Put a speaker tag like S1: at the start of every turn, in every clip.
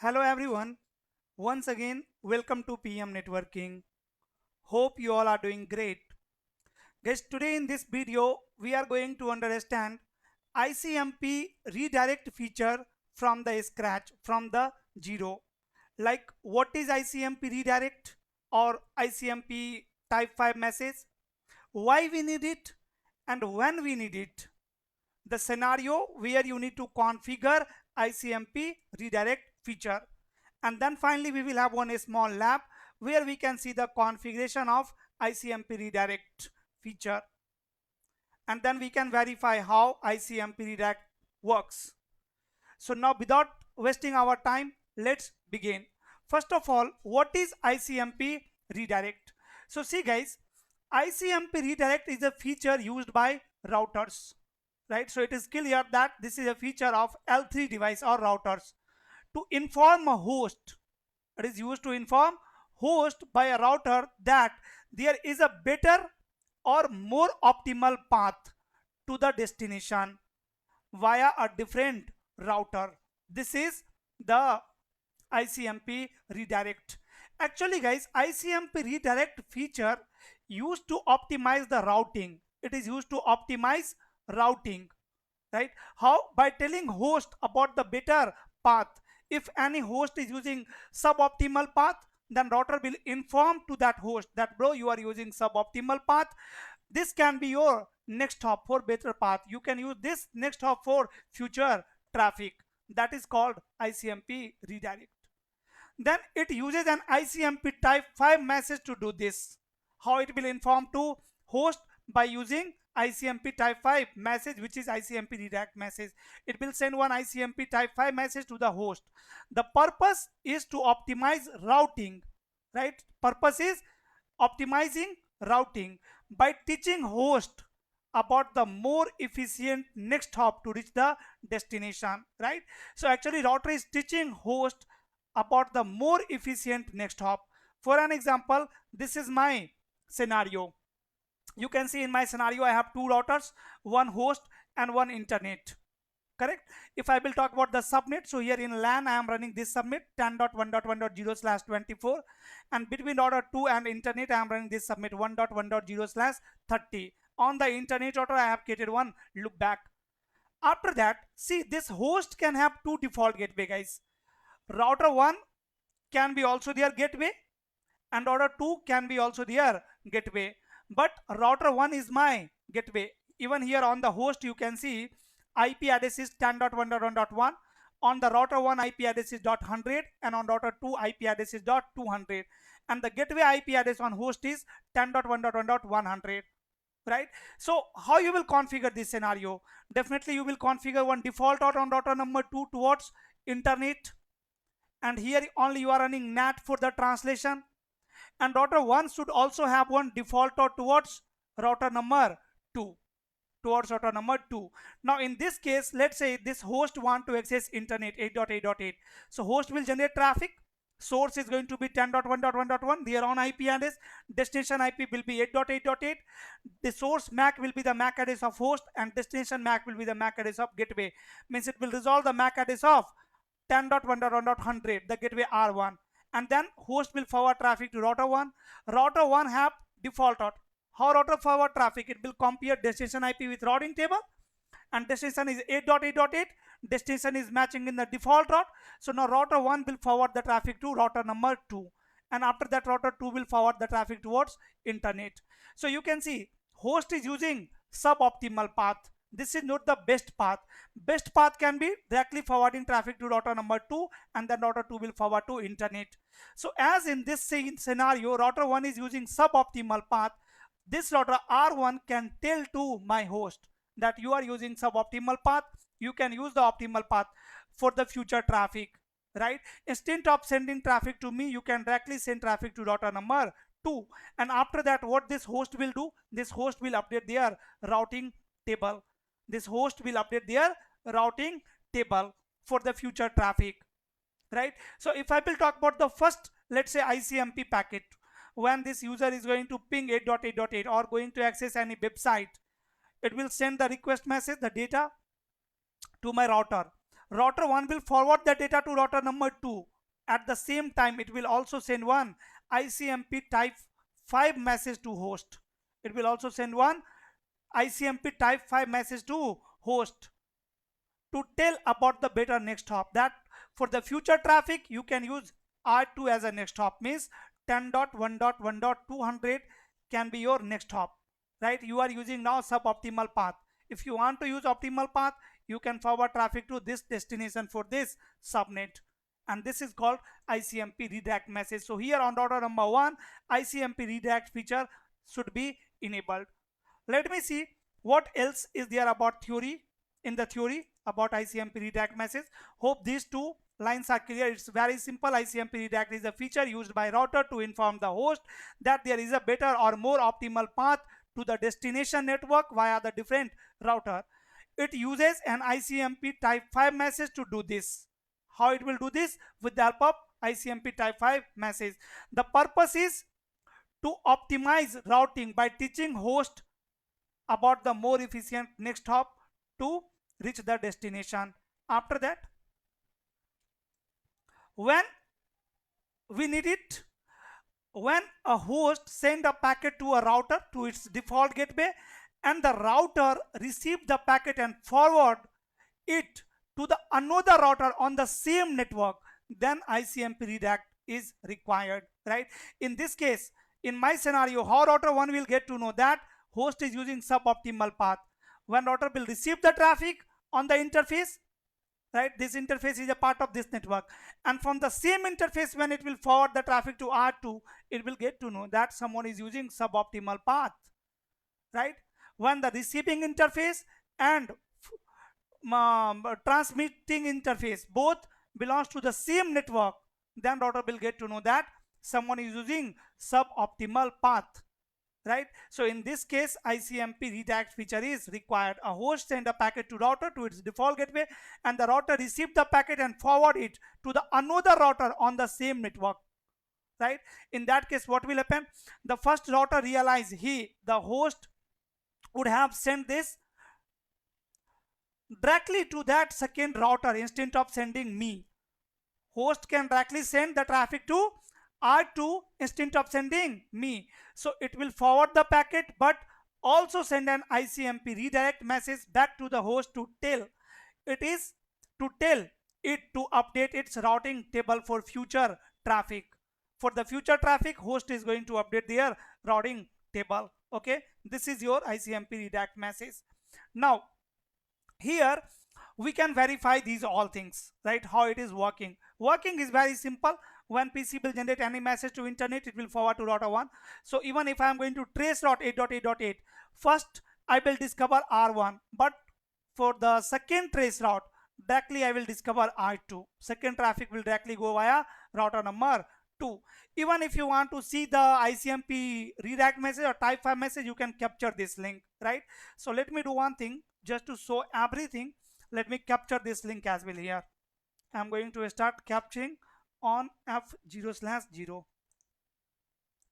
S1: Hello everyone. Once again, welcome to PM Networking. Hope you all are doing great. Guys, today in this video, we are going to understand ICMP redirect feature from the scratch, from the zero. Like what is ICMP redirect or ICMP type 5 message, why we need it and when we need it. The scenario where you need to configure ICMP redirect feature. And then finally we will have one small lab where we can see the configuration of ICMP redirect feature, and then we can verify how ICMP redirect works. So now without wasting our time, let's begin. First of all, what is ICMP redirect? So see guys, ICMP redirect is a feature used by routers, right? So it is clear that this is a feature of L3 device or routers to inform a host. It is used to inform host by a router that there is a better or more optimal path to the destination via a different router. This is the ICMP redirect. Actually guys, ICMP redirect feature used to optimize the routing. It is used to optimize routing, right? How? By telling host about the better path. If any host is using suboptimal path, then router will inform to that host that bro, you are using suboptimal path. This can be your next hop for better path. You can use this next hop for future traffic. That is called ICMP redirect. Then it uses an ICMP type 5 message to do this. How it will inform to host? By using ICMP type 5 message, which is ICMP redirect message. It will send one ICMP type 5 message to the host. The purpose is to optimize routing, right? Purpose is optimizing routing by teaching host about the more efficient next hop to reach the destination, right? So actually router is teaching host about the more efficient next hop. For an example, this is my scenario. You can see in my scenario I have two routers, one host and one internet, correct? If I will talk about the subnet, so here in LAN I am running this subnet 10.1.1.0/24, and between router 2 and internet I am running this subnet 1.1.0/30. On the internet router I have created one loopback. After that, see, this host can have two default gateway guys. Router 1 can be also their gateway and router 2 can be also their gateway, but router 1 is my gateway. Even here on the host you can see IP address is 10.1.1.1. On the router 1 IP address is .100 and on router 2 IP address is .200, and the gateway IP address on host is 10.1.1.100, right? So how you will configure this scenario? Definitely you will configure one default route on router number 2 towards internet, and here only you are running NAT for the translation, and router 1 should also have one default route towards router number 2, towards router number 2. Now in this case, let's say this host want to access internet 8.8.8. So host will generate traffic. Source is going to be 10.1.1.1, their own IP address. Destination IP will be 8.8.8. The source MAC will be the MAC address of host and destination MAC will be the MAC address of gateway. Means it will resolve the MAC address of 10.1.1.100, the gateway R1, and then host will forward traffic to router 1. Router 1 have default route. How router forward traffic? It will compare destination IP with routing table, and destination is 8.8.8. Destination is matching in the default route. So now router 1 will forward the traffic to router number 2, and after that router 2 will forward the traffic towards internet. So you can see host is using suboptimal path. This is not the best path. Best path can be directly forwarding traffic to router number 2, and then router 2 will forward to internet. So as in this scenario, router 1 is using suboptimal path. This router R1 can tell to my host that you are using suboptimal path. You can use the optimal path for the future traffic, right? Instead of sending traffic to me, you can directly send traffic to router number 2. And after that, what this host will do? This host will update their routing table. This host will update their routing table for the future traffic, right? So if I will talk about the first, let's say ICMP packet, when this user is going to ping 8.8.8 or going to access any website, it will send the request message, the data, to my router. router 1 will forward the data to router number 2. At the same time, it will also send one ICMP type 5 message to host. It will also send one ICMP type 5 message to host to tell about the better next hop. That for the future traffic you can use R2 as a next hop, means 10.1.1.200 can be your next hop, right? You are using now suboptimal path. If you want to use optimal path, you can forward traffic to this destination for this subnet, and this is called ICMP redirect message. So here on router number 1, ICMP redirect feature should be enabled. Let me see what else is there about theory, in the theory about ICMP redirect message. Hope these two lines are clear. It's very simple. ICMP redirect is a feature used by router to inform the host that there is a better or more optimal path to the destination network via the different router. It uses an ICMP type 5 message to do this. How it will do this? With the help of ICMP type 5 message. The purpose is to optimize routing by teaching host about the more efficient next hop to reach the destination. After that, when we need it, when a host send a packet to a router to its default gateway, and the router receive the packet and forward it to the another router on the same network, then ICMP redirect is required, right? In this case, in my scenario, how router 1 will get to know that host is using suboptimal path? When router will receive the traffic on the interface, right? This interface is a part of this network, and from the same interface, when it will forward the traffic to R2, it will get to know that someone is using suboptimal path, right? When the receiving interface and transmitting interface both belongs to the same network, then router will get to know that someone is using suboptimal path, right? So in this case, ICMP redirect feature is required. A host send a packet to router to its default gateway, and the router receive the packet and forward it to the another router on the same network, right? In that case, what will happen? The first router realize the host would have sent this directly to that second router instead of sending me. Host can directly send the traffic to R2 instead of sending me. So it will forward the packet but also send an ICMP redirect message back to the host to tell it to update its routing table for future traffic. For the future traffic, host is going to update their routing table. Okay, this is your ICMP redirect message. Now here we can verify these all things, right? How it is working. Working is very simple. When PC will generate any message to internet, it will forward to router 1. So even if I am going to trace route 8.8.8, first I will discover R1, but for the second trace route, directly I will discover R2. Second traffic will directly go via router number 2. Even if you want to see the ICMP redirect message or type 5 message, you can capture this link, right? So let me do one thing, just to show everything. Let me capture this link as well here. I'm going to start capturing on F0/0,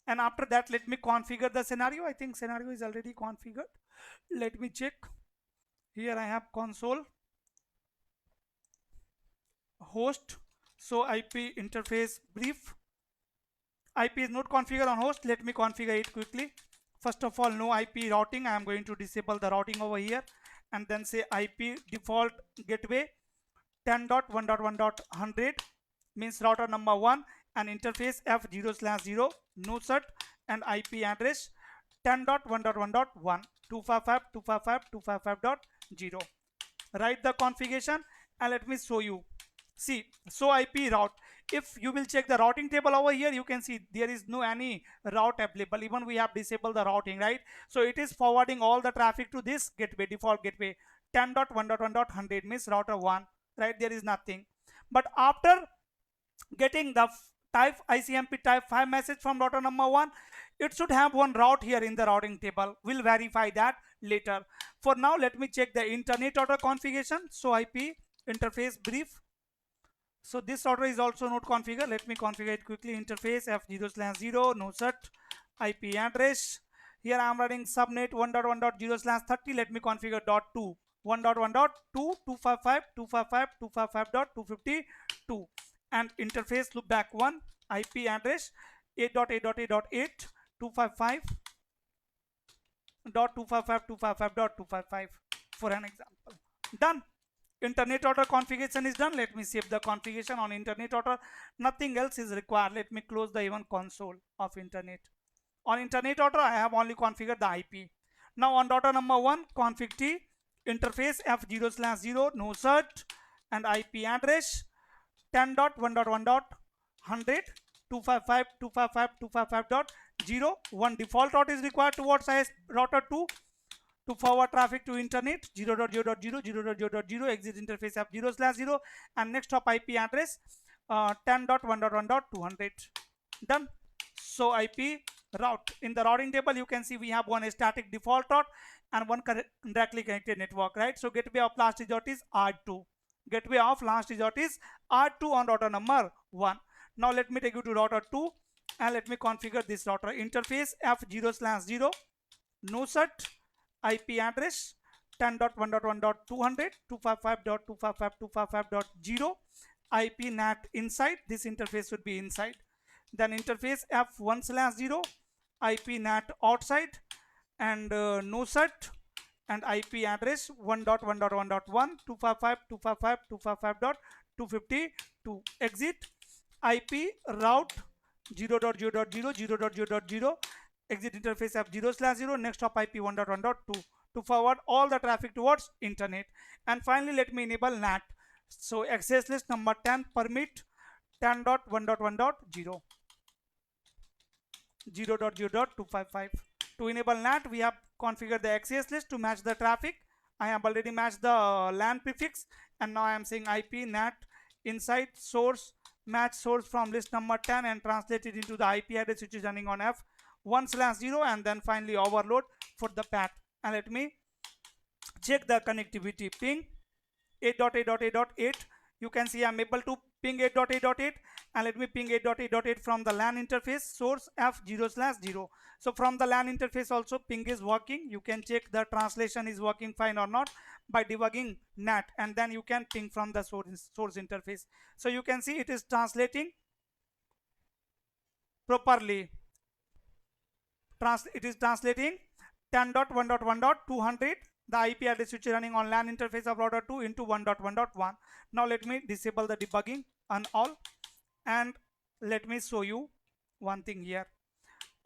S1: and after that let me configure the scenario. I think scenario is already configured. Let me check. Here I have console host, so IP interface brief. IP is not configured on host. Let me configure it quickly. First of all, no IP routing. I am going to disable the routing over here, and then say IP default gateway 10.1.1.100 means router number 1, and interface F0/0 no cert, and IP address 10.1.1.1 255.255.255.0. Write the configuration and let me show you. See, so IP route. If you will check the routing table over here, you can see there is no any route available. Even we have disabled the routing, right? So it is forwarding all the traffic to this gateway, default gateway 10.1.1.100 means router 1, right? There is nothing. But after getting the ICMP type 5 message from router number 1, it should have one route here in the routing table. We'll verify that later. For now, let me check the internet router configuration. So IP interface brief. So this router is also not configured. Let me configure it quickly. Interface F0/0 no cert, IP address. Here I am running subnet 1.1.0/30. Let me configure .2. 1.1.2.255.255.252 and interface loopback 1 IP address 8.8.8.255.255.255 for an example. Done. Internet order configuration is done. Let me save the configuration on internet order. Nothing else is required. Let me close the event console of internet. On internet order, I have only configured the IP. Now on order number 1, config T, interface F0/0, no cert, and IP address 10.1.1.100.255.255.255.0. One default route is required towards router 2 to forward traffic to internet 0.0.0, exit interface F0/0, and next hop IP address 10.1.1.200. Done. So IP route, in the routing table you can see we have one static default route and one directly connected network, right? So gateway of last resort is R2. Gateway of last resort is R2 on router number 1. Now let me take you to router 2 and let me configure this router. Interface F0/0, no cert, IP address 10.1.1.200, 255.255.255.0, IP NAT inside. This interface should be inside. Then interface F1/0, IP NAT outside, and no cert, and IP address 1.1.1.1, 255.255.255.252. Exit IP route 0.0.0, exit interface F0/0, next hop IP 1.1.2 to forward all the traffic towards internet. And finally let me enable NAT. So access list number 10 permit 10.1.1.0, 0.0.255. To enable NAT, we have configured the access list to match the traffic. I have already matched the LAN prefix, and now I am saying IP NAT inside source, match source from list number 10 and translate it into the IP address which is running on F1/0, and then finally overload for the path. And let me check the connectivity. Ping 8.8.8.8. You can see I'm able to ping 8.8.8, and let me ping 8.8.8 from the LAN interface source F0/0. So from the LAN interface also ping is working. You can check the translation is working fine or not by debugging NAT, and then you can ping from the source interface. So you can see it is translating properly. It is translating 10.1.1.200, the IP address which is running on LAN interface of router 2 into 1.1.1. Now let me disable the debugging on all, and let me show you one thing here.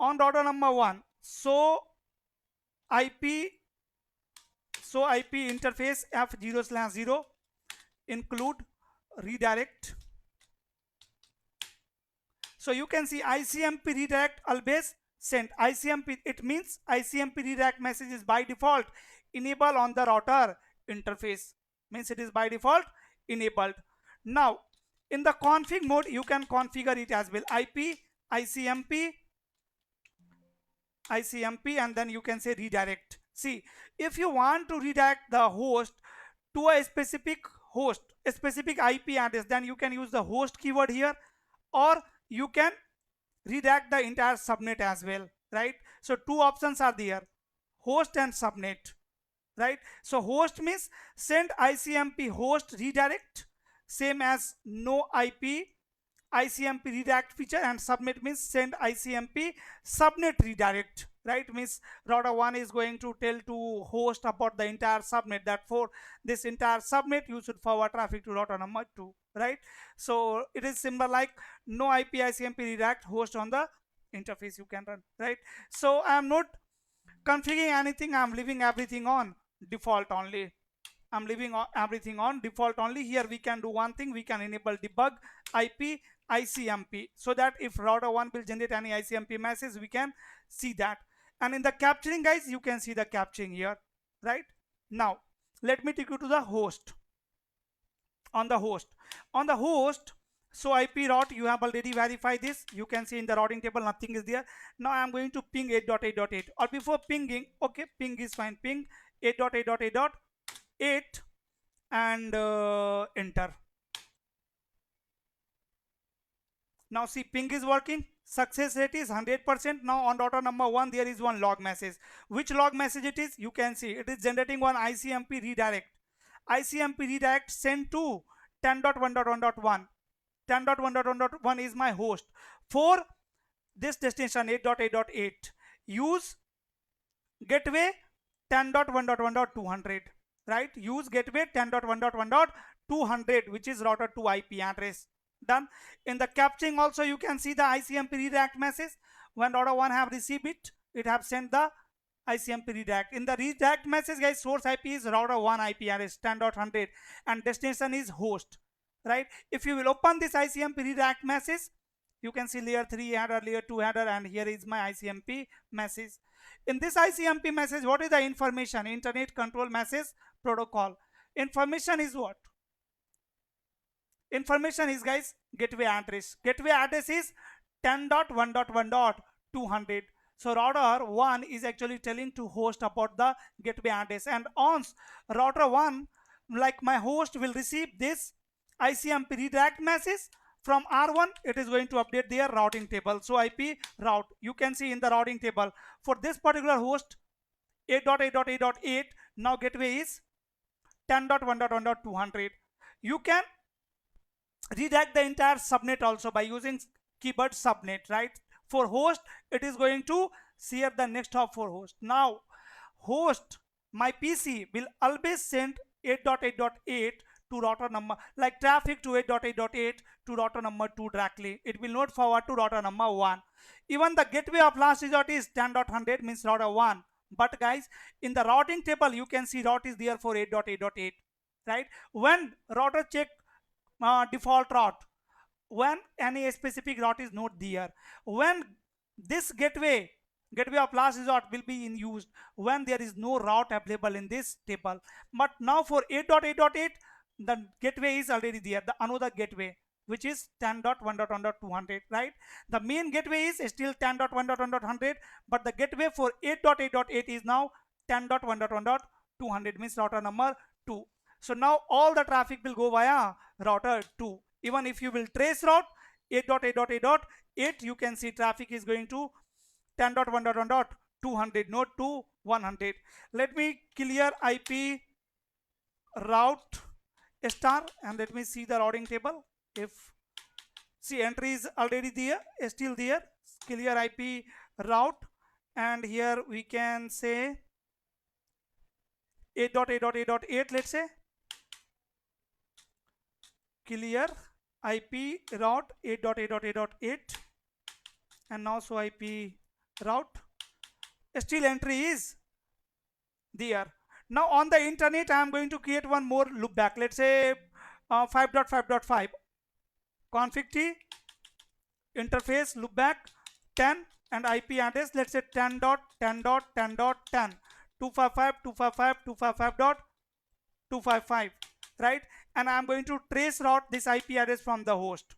S1: On router number 1, so IP interface F0/0 include redirect. So you can see ICMP redirect always sent. ICMP, it means ICMP redirect message is by default enabled on the router interface, means it is by default enabled. Now in the config mode you can configure it as well. IP ICMP, and then you can say redirect. See, if you want to redirect the host to a specific host, a specific IP address, then you can use the host keyword here, or you can redirect the entire subnet as well, right? So two options are there, host and subnet, right? So host means send ICMP host redirect, same as no IP ICMP redirect feature, and subnet means send ICMP subnet redirect, right? Means router 1 is going to tell to host about the entire subnet, that for this entire subnet you should forward traffic to router number 2, right? So it is similar like no IP ICMP redirect host on the interface you can run, right? So I am not configuring anything, I am leaving everything on default only. I'm leaving everything on default only. Here we can do one thing, we can enable debug IP ICMP, so that if router 1 will generate any ICMP message, we can see that. And in the capturing, guys, you can see the capturing here, right? Now let me take you to the host. On the host, so IP route, you have already verified this. You can see in the routing table nothing is there. Now I am going to ping 8.8.8, or before pinging, okay, ping is fine, ping 8.8.8 and enter. Now see, ping is working. success rate is 100%. Now on router number 1 there is one log message. Which log message it is? You can see it is generating one ICMP redirect. ICMP redirect sent to 10.1.1.1. 10.1.1.1 is my host. For this destination 8.8.8, use gateway 10.1.1.200, right? Use gateway 10.1.1.200, which is router 2 IP address. Done. In the capturing also you can see the ICMP redirect message. When router 1 have received it, it have sent the ICMP redirect. In the redirect message, guys, source IP is router 1 IP address 10.100 and destination is host, right? If you will open this ICMP redirect message, you can see layer 3 header, layer 2 header, and here is my ICMP message. In this ICMP message, what is the information? Internet control message protocol. Information is what? Information is, guys, gateway address. Gateway address is 10.1.1.200. So router 1 is actually telling to host about the gateway address, and once router 1, like my host, will receive this ICMP redirect message from R1, it is going to update their routing table. So IP route, you can see in the routing table for this particular host 8.8.8.8, now gateway is 10.1.1.200. You can redirect the entire subnet also by using keyword subnet, right? For host, it is going to share the next hop for host. Now host, my PC will always send 8.8.8 to router number, like traffic to 8.8.8 to router number 2 directly. It will not forward to router number 1. Even the gateway of last resort is 10.100, means router 1. But guys, in the routing table you can see route is there for 8.8.8, right? When router check default route, when any specific route is not there, when this gateway of last resort will be in use when there is no route available in this table. But now for 8.8.8, the gateway is already there, the another gateway, which is 10.1.1.200, right? The main gateway is still 10.1.1.100, but the gateway for 8.8.8 is now 10.1.1.200, means router number 2. So now all the traffic will go via router 2. Even if you will trace route 8.8.8.8, you can see traffic is going to 10.1.1.200, not to 100. Let me clear IP route star and let me see the routing table. If see entry is already there, still there, clear IP route, and here we can say 8.8.8.8, let's say clear IP route 8.8.8.8, and now so IP route, still entry is there. Now on the internet I am going to create one more loopback, let's say 5.5.5 config t interface loopback 10 and IP address, let's say 10.10.10.10 255.255.255.255, right? And I am going to trace route this IP address from the host.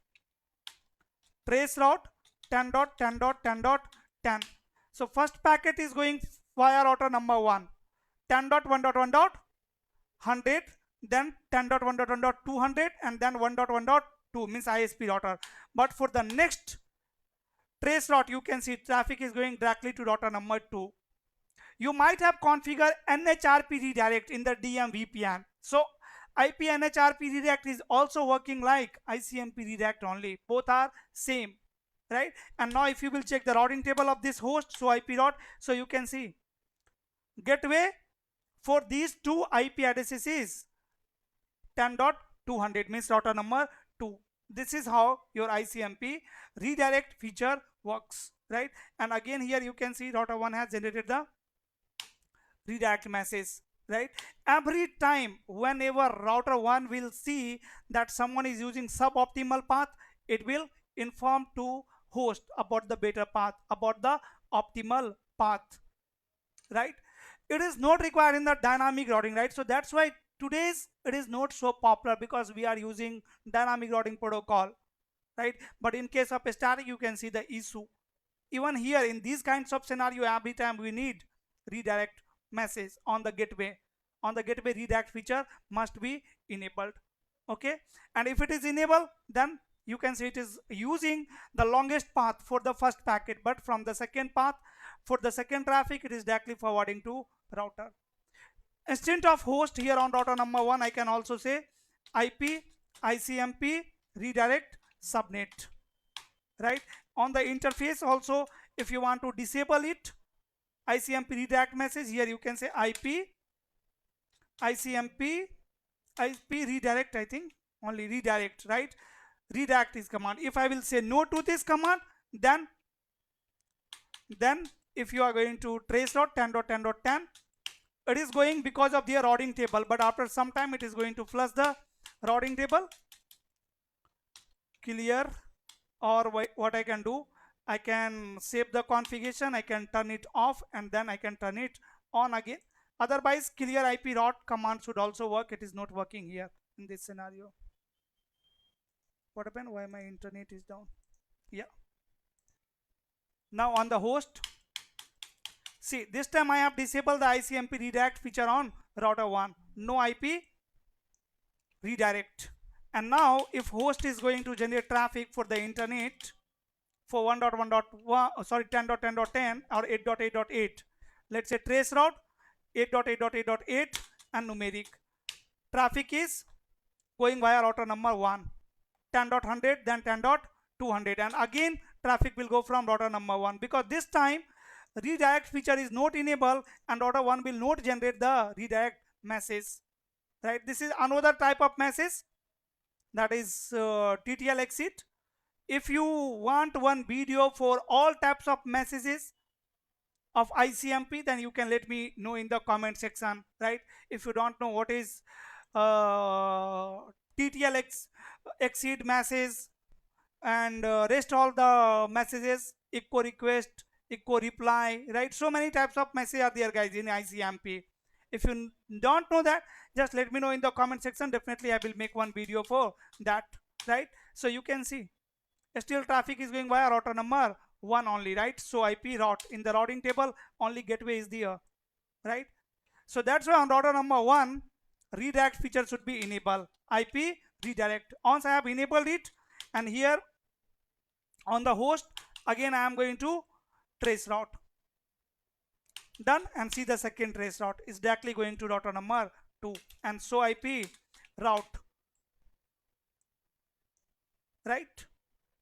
S1: Trace route 10.10.10.10. So first packet is going via router number 1, 10.1.1.100, then 10.1.1.200, and then 1.1.2, means ISP router. But for the next trace route, you can see traffic is going directly to router number 2. You might have configured NHRP redirect in the DM VPN. So IP NHRP redirect is also working like ICMP redirect only. Both are same, right? And now if you will check the routing table of this host, so IP route, so you can see gateway for these two IP addresses is 10.200, means router number 2. This is how your ICMP redirect feature works, right? And again here you can see router 1 has generated the redirect message, right? Every time whenever router 1 will see that someone is using suboptimal path, it will inform to host about the better path, about the optimal path, right? It is not required in the dynamic routing, right? So that's why today's it is not so popular, because we are using dynamic routing protocol, right? But in case of static, you can see the issue. Even here in these kinds of scenario, every time we need redirect message on the gateway redirect feature must be enabled, okay? And if it is enabled, then you can see it is using the longest path for the first packet, but from the second path for the second traffic it is directly forwarding to router. Instead of host here on router number 1, I can also say IP ICMP redirect subnet, right? On the interface also, if you want to disable it, ICMP redirect message, here you can say IP ICMP IP redirect, I think only redirect, right? Redirect is command. If I will say no to this command, then if you are going to trace route 10.10.10, it is going because of their routing table, but after some time it is going to flush the routing table. Clear, or what I can do, I can save the configuration, I can turn it off, and then I can turn it on again. Otherwise clear IP route command should also work. It is not working here in this scenario. What happened? Why my internet is down? Yeah. Now on the host, see, this time I have disabled the ICMP redirect feature on router 1. No IP redirect. And now if host is going to generate traffic for the internet for 1.1.1, sorry, 10.10.10 or 8.8.8, let's say trace route 8.8.8.8 and numeric, traffic is going via router number 1, 10.100, then 10.200, and again traffic will go from router number 1, because this time redirect feature is not enabled and router 1 will not generate the redirect message, right? This is another type of message, that is TTL exit. If you want one video for all types of messages of ICMP, then you can let me know in the comment section, right? If you don't know what is TTL exit message and rest all the messages, echo request, echo reply, right? So many types of messages are there, guys, in ICMP. If you don't know that, just let me know in the comment section. Definitely I will make one video for that, right? So you can see still traffic is going via router number 1 only, right? So IP route in the routing table only gateway is there, right? So that's why on router number 1 redirect feature should be enabled, IP redirect. Once I have enabled it, and here on the host again I am going to trace route, done, and see the second trace route is directly going to router number 2, and so IP route, right?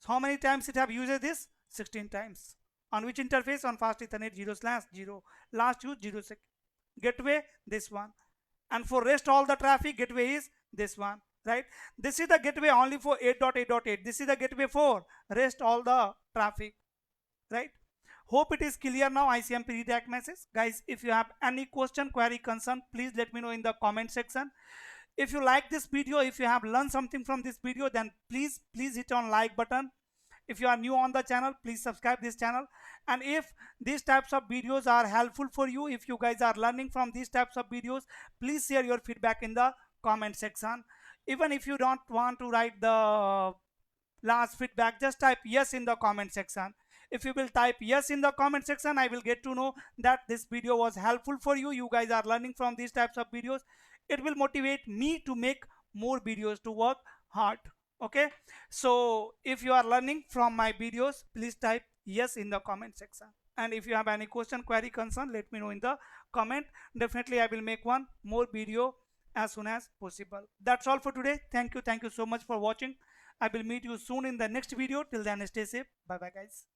S1: So how many times it have used this? 16 times. On which interface? On fast Ethernet 0/0, last use 0 second. Gateway this one, and for rest all the traffic gateway is this one, right? This is the gateway only for 8.8.8. this is the gateway for rest all the traffic, right? Hope it is clear now, ICMP redirect message. Guys, if you have any question, query, concern, please let me know in the comment section. If you like this video, if you have learned something from this video, then please hit on like button. If you are new on the channel, please subscribe this channel. And if these types of videos are helpful for you, if you guys are learning from these types of videos, please share your feedback in the comment section. Even if you don't want to write the last feedback, just type yes in the comment section. If you will type yes in the comment section, I will get to know that this video was helpful for you. You guys are learning from these types of videos. It will motivate me to make more videos, to work hard. Okay, so if you are learning from my videos, please type yes in the comment section. And if you have any question, query, concern, let me know in the comment. Definitely I will make one more video as soon as possible. That's all for today. Thank you so much for watching. I will meet you soon in the next video. Till then, stay safe. Bye bye, guys.